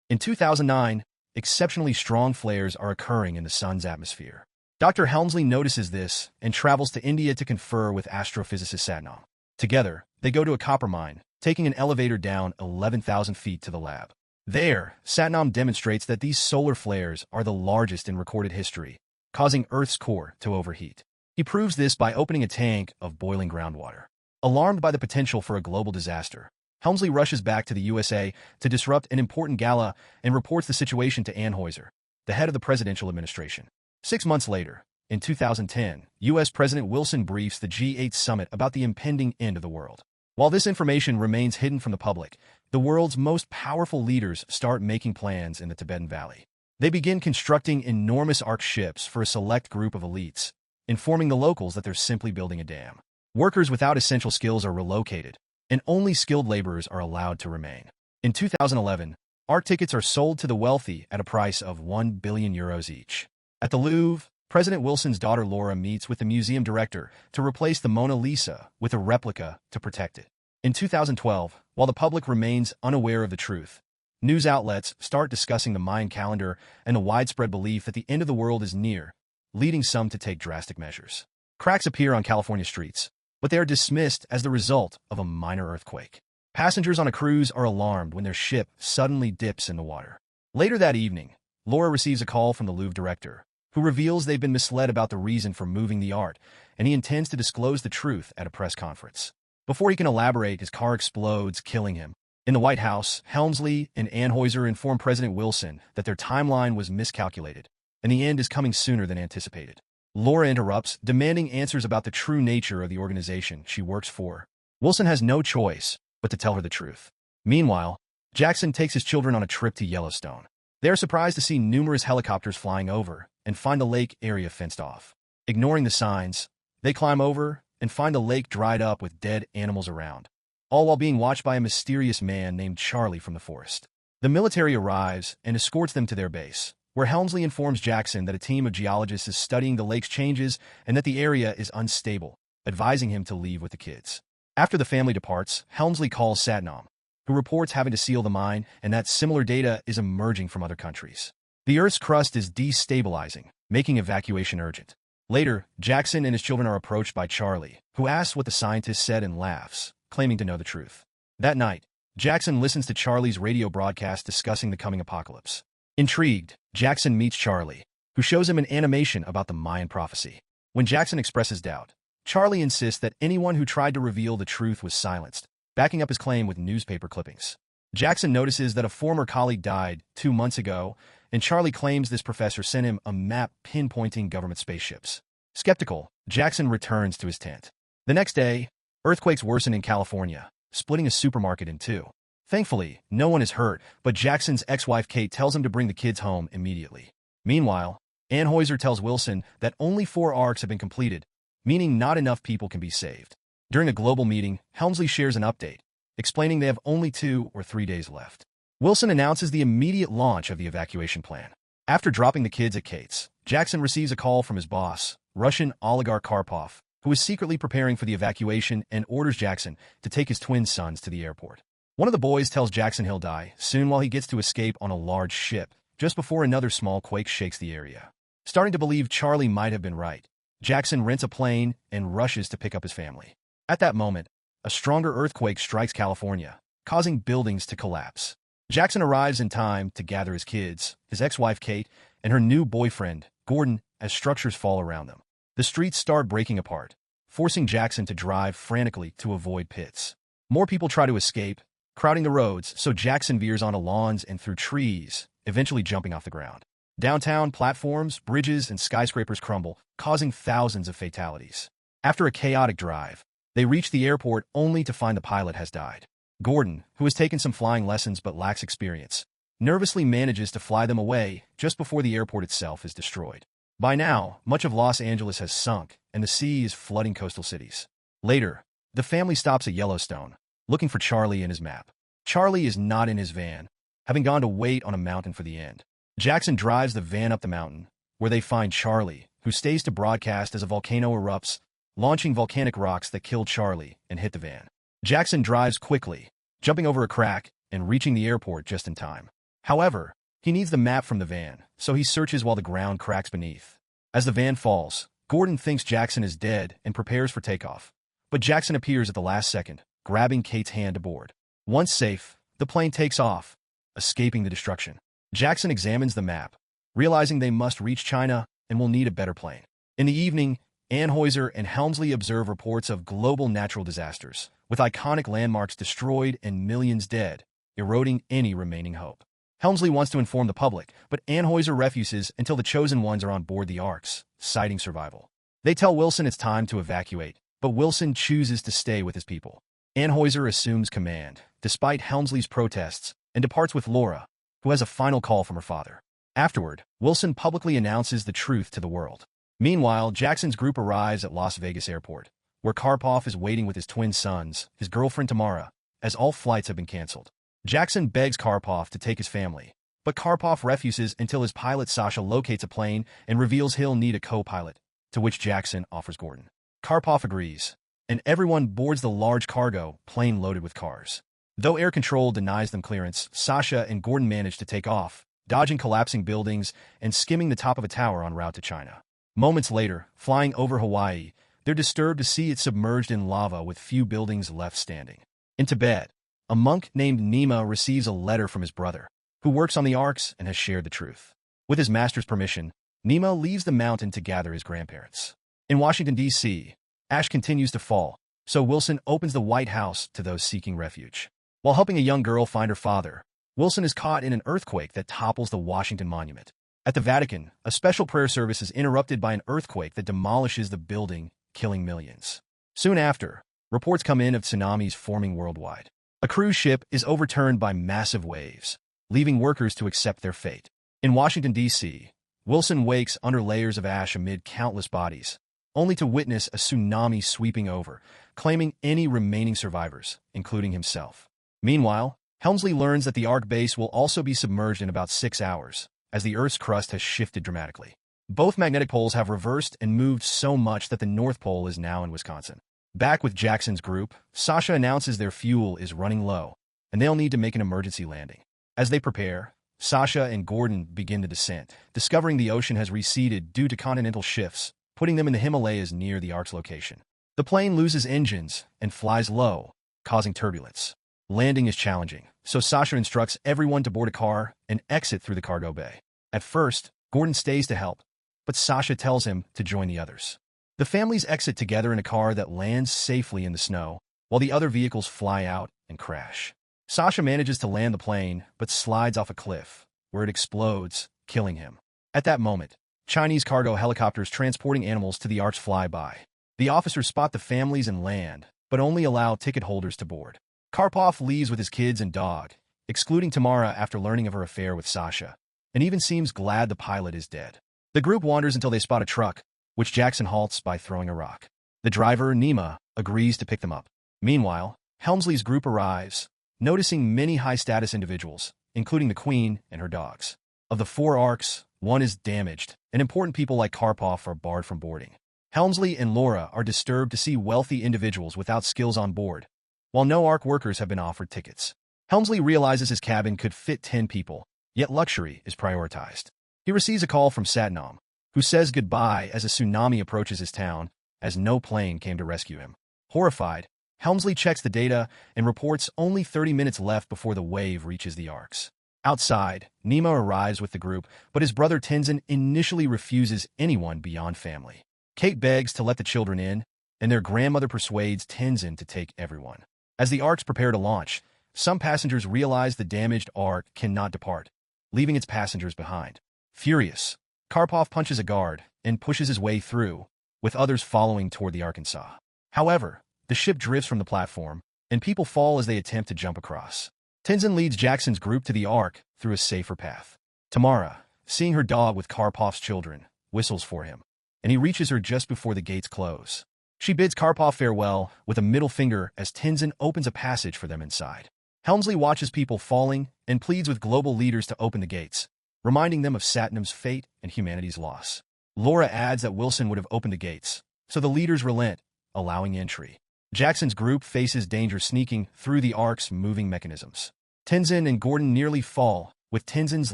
In 2009, exceptionally strong flares are occurring in the Sun's atmosphere. Dr. Helmsley notices this and travels to India to confer with astrophysicist Satnam. Together, they go to a copper mine, taking an elevator down 11,000 feet to the lab. There, Satnam demonstrates that these solar flares are the largest in recorded history, causing Earth's core to overheat. He proves this by opening a tank of boiling groundwater. Alarmed by the potential for a global disaster, Helmsley rushes back to the USA to disrupt an important gala and reports the situation to Anheuser, the head of the presidential administration. 6 months later, in 2010, U.S. President Wilson briefs the G8 summit about the impending end of the world. While this information remains hidden from the public, the world's most powerful leaders start making plans in the Tibetan Valley. They begin constructing enormous ark ships for a select group of elites, informing the locals that they're simply building a dam. Workers without essential skills are relocated, and only skilled laborers are allowed to remain. In 2011, ark tickets are sold to the wealthy at a price of €1 billion each. At the Louvre, President Wilson's daughter Laura meets with the museum director to replace the Mona Lisa with a replica to protect it. In 2012, while the public remains unaware of the truth, news outlets start discussing the Mayan calendar and the widespread belief that the end of the world is near, leading some to take drastic measures. Cracks appear on California streets, but they are dismissed as the result of a minor earthquake. Passengers on a cruise are alarmed when their ship suddenly dips in the water. Later that evening, Laura receives a call from the Louvre director, who reveals they've been misled about the reason for moving the art, and he intends to disclose the truth at a press conference. Before he can elaborate, his car explodes, killing him. In the White House, Helmsley and Anheuser inform President Wilson that their timeline was miscalculated, and the end is coming sooner than anticipated. Laura interrupts, demanding answers about the true nature of the organization she works for. Wilson has no choice but to tell her the truth. Meanwhile, Jackson takes his children on a trip to Yellowstone. They are surprised to see numerous helicopters flying over and find the lake area fenced off. Ignoring the signs, they climb over and find the lake dried up with dead animals around, all while being watched by a mysterious man named Charlie from the forest. The military arrives and escorts them to their base, where Helmsley informs Jackson that a team of geologists is studying the lake's changes and that the area is unstable, advising him to leave with the kids. After the family departs, Helmsley calls Satnam, who reports having to seal the mine and that similar data is emerging from other countries. The Earth's crust is destabilizing, making evacuation urgent. Later, Jackson and his children are approached by Charlie, who asks what the scientists said and laughs, claiming to know the truth. That night, Jackson listens to Charlie's radio broadcast discussing the coming apocalypse. Intrigued, Jackson meets Charlie, who shows him an animation about the Mayan prophecy. When Jackson expresses doubt, Charlie insists that anyone who tried to reveal the truth was silenced, backing up his claim with newspaper clippings. Jackson notices that a former colleague died 2 months ago, and Charlie claims this professor sent him a map pinpointing government spaceships. Skeptical, Jackson returns to his tent. The next day, earthquakes worsen in California, splitting a supermarket in two. Thankfully, no one is hurt, but Jackson's ex-wife Kate tells him to bring the kids home immediately. Meanwhile, Anheuser tells Wilson that only 4 arks have been completed, meaning not enough people can be saved. During a global meeting, Helmsley shares an update, explaining they have only 2 or 3 days left. Wilson announces the immediate launch of the evacuation plan. After dropping the kids at Kate's, Jackson receives a call from his boss, Russian oligarch Karpov, who is secretly preparing for the evacuation and orders Jackson to take his twin sons to the airport. One of the boys tells Jackson he'll die soon while he gets to escape on a large ship, just before another small quake shakes the area. Starting to believe Charlie might have been right, Jackson rents a plane and rushes to pick up his family. At that moment, a stronger earthquake strikes California, causing buildings to collapse. Jackson arrives in time to gather his kids, his ex-wife Kate, and her new boyfriend, Gordon, as structures fall around them. The streets start breaking apart, forcing Jackson to drive frantically to avoid pits. More people try to escape, crowding the roads, so Jackson veers onto lawns and through trees, eventually jumping off the ground. Downtown, platforms, bridges, and skyscrapers crumble, causing thousands of fatalities. After a chaotic drive, they reach the airport only to find the pilot has died. Gordon, who has taken some flying lessons but lacks experience, nervously manages to fly them away just before the airport itself is destroyed. By now, much of Los Angeles has sunk, and the sea is flooding coastal cities. Later, the family stops at Yellowstone, looking for Charlie and his map. Charlie is not in his van, having gone to wait on a mountain for the end. Jackson drives the van up the mountain, where they find Charlie, who stays to broadcast as a volcano erupts, launching volcanic rocks that kill Charlie and hit the van. Jackson drives quickly, jumping over a crack and reaching the airport just in time. However, he needs the map from the van, so he searches while the ground cracks beneath. As the van falls, Gordon thinks Jackson is dead and prepares for takeoff. But Jackson appears at the last second, grabbing Kate's hand aboard. Once safe, the plane takes off, escaping the destruction. Jackson examines the map, realizing they must reach China and will need a better plane. In the evening, Anheuser and Helmsley observe reports of global natural disasters, with iconic landmarks destroyed and millions dead, eroding any remaining hope. Helmsley wants to inform the public, but Anheuser refuses until the chosen ones are on board the arks, citing survival. They tell Wilson it's time to evacuate, but Wilson chooses to stay with his people. Anheuser assumes command, despite Helmsley's protests, and departs with Laura, who has a final call from her father. Afterward, Wilson publicly announces the truth to the world. Meanwhile, Jackson's group arrives at Las Vegas Airport, where Karpov is waiting with his twin sons, his girlfriend Tamara, as all flights have been canceled. Jackson begs Karpov to take his family, but Karpov refuses until his pilot Sasha locates a plane and reveals he'll need a co-pilot, to which Jackson offers Gordon. Karpov agrees, and everyone boards the large cargo plane loaded with cars. Though air control denies them clearance, Sasha and Gordon manage to take off, dodging collapsing buildings and skimming the top of a tower en route to China. Moments later, flying over Hawaii, they're disturbed to see it submerged in lava with few buildings left standing. In Tibet, a monk named Nima receives a letter from his brother, who works on the arks and has shared the truth. With his master's permission, Nima leaves the mountain to gather his grandparents. In Washington, D.C., ash continues to fall, so Wilson opens the White House to those seeking refuge. While helping a young girl find her father, Wilson is caught in an earthquake that topples the Washington Monument. At the Vatican, a special prayer service is interrupted by an earthquake that demolishes the building, killing millions. Soon after, reports come in of tsunamis forming worldwide. A cruise ship is overturned by massive waves, leaving workers to accept their fate. In Washington, D.C., Wilson wakes under layers of ash amid countless bodies, only to witness a tsunami sweeping over, claiming any remaining survivors, including himself. Meanwhile, Helmsley learns that the Ark base will also be submerged in about 6 hours, as the Earth's crust has shifted dramatically. Both magnetic poles have reversed and moved so much that the North Pole is now in Wisconsin. Back with Jackson's group, Sasha announces their fuel is running low, and they'll need to make an emergency landing. As they prepare, Sasha and Gordon begin the descent, discovering the ocean has receded due to continental shifts, putting them in the Himalayas near the Ark's location. The plane loses engines and flies low, causing turbulence. Landing is challenging, so Sasha instructs everyone to board a car and exit through the cargo bay. At first, Gordon stays to help, but Sasha tells him to join the others. The families exit together in a car that lands safely in the snow, while the other vehicles fly out and crash. Sasha manages to land the plane, but slides off a cliff, where it explodes, killing him. At that moment, Chinese cargo helicopters transporting animals to the Arks fly by. The officers spot the families and land, but only allow ticket holders to board. Karpov leaves with his kids and dog, excluding Tamara after learning of her affair with Sasha, and even seems glad the pilot is dead. The group wanders until they spot a truck, which Jackson halts by throwing a rock. The driver, Nima, agrees to pick them up. Meanwhile, Helmsley's group arrives, noticing many high-status individuals, including the Queen and her dogs. Of the 4 arks, one is damaged, and important people like Karpov are barred from boarding. Helmsley and Laura are disturbed to see wealthy individuals without skills on board, while no Ark workers have been offered tickets. Helmsley realizes his cabin could fit 10 people, yet luxury is prioritized. He receives a call from Satnam, who says goodbye as a tsunami approaches his town, as no plane came to rescue him. Horrified, Helmsley checks the data and reports only 30 minutes left before the wave reaches the Arks. Outside, Nima arrives with the group, but his brother Tenzin initially refuses anyone beyond family. Kate begs to let the children in, and their grandmother persuades Tenzin to take everyone. As the Arks prepare to launch, some passengers realize the damaged Ark cannot depart, leaving its passengers behind. Furious, Karpov punches a guard and pushes his way through, with others following toward the Arkansas. However, the ship drifts from the platform, and people fall as they attempt to jump across. Tenzin leads Jackson's group to the Ark through a safer path. Tamara, seeing her dog with Karpov's children, whistles for him, and he reaches her just before the gates close. She bids Karpov farewell with a middle finger as Tenzin opens a passage for them inside. Helmsley watches people falling and pleads with global leaders to open the gates, reminding them of Satnam's fate and humanity's loss. Laura adds that Wilson would have opened the gates, so the leaders relent, allowing entry. Jackson's group faces danger sneaking through the Ark's moving mechanisms. Tenzin and Gordon nearly fall with Tenzin's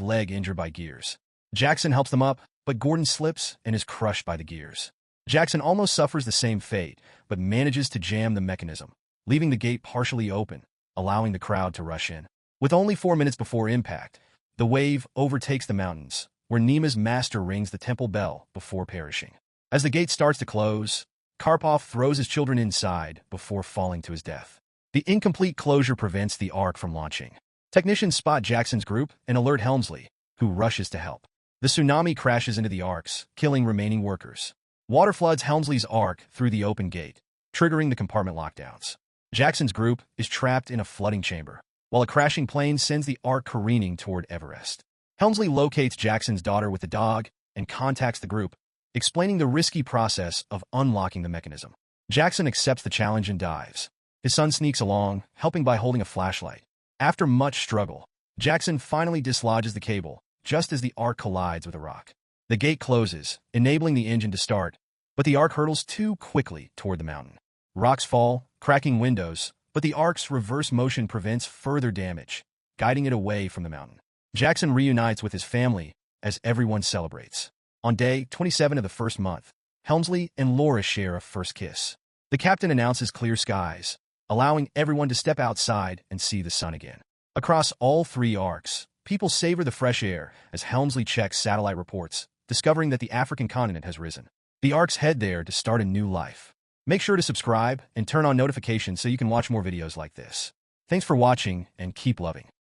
leg injured by gears. Jackson helps them up, but Gordon slips and is crushed by the gears. Jackson almost suffers the same fate, but manages to jam the mechanism, leaving the gate partially open, allowing the crowd to rush in. With only 4 minutes before impact, the wave overtakes the mountains, where Nima's master rings the temple bell before perishing. As the gate starts to close, Karpov throws his children inside before falling to his death. The incomplete closure prevents the ark from launching. Technicians spot Jackson's group and alert Helmsley, who rushes to help. The tsunami crashes into the arks, killing remaining workers. Water floods Helmsley's ark through the open gate, triggering the compartment lockdowns. Jackson's group is trapped in a flooding chamber, while a crashing plane sends the ark careening toward Everest. Helmsley locates Jackson's daughter with the dog and contacts the group, explaining the risky process of unlocking the mechanism. Jackson accepts the challenge and dives. His son sneaks along, helping by holding a flashlight. After much struggle, Jackson finally dislodges the cable, just as the ark collides with a rock. The gate closes, enabling the engine to start, but the ark hurtles too quickly toward the mountain. Rocks fall, cracking windows, but the ark's reverse motion prevents further damage, guiding it away from the mountain. Jackson reunites with his family as everyone celebrates. On day 27 of the first month, Helmsley and Laura share a first kiss. The captain announces clear skies, allowing everyone to step outside and see the sun again. Across all 3 arks, people savor the fresh air as Helmsley checks satellite reports, discovering that the African continent has risen. The arks head there to start a new life. Make sure to subscribe and turn on notifications so you can watch more videos like this. Thanks for watching and keep loving.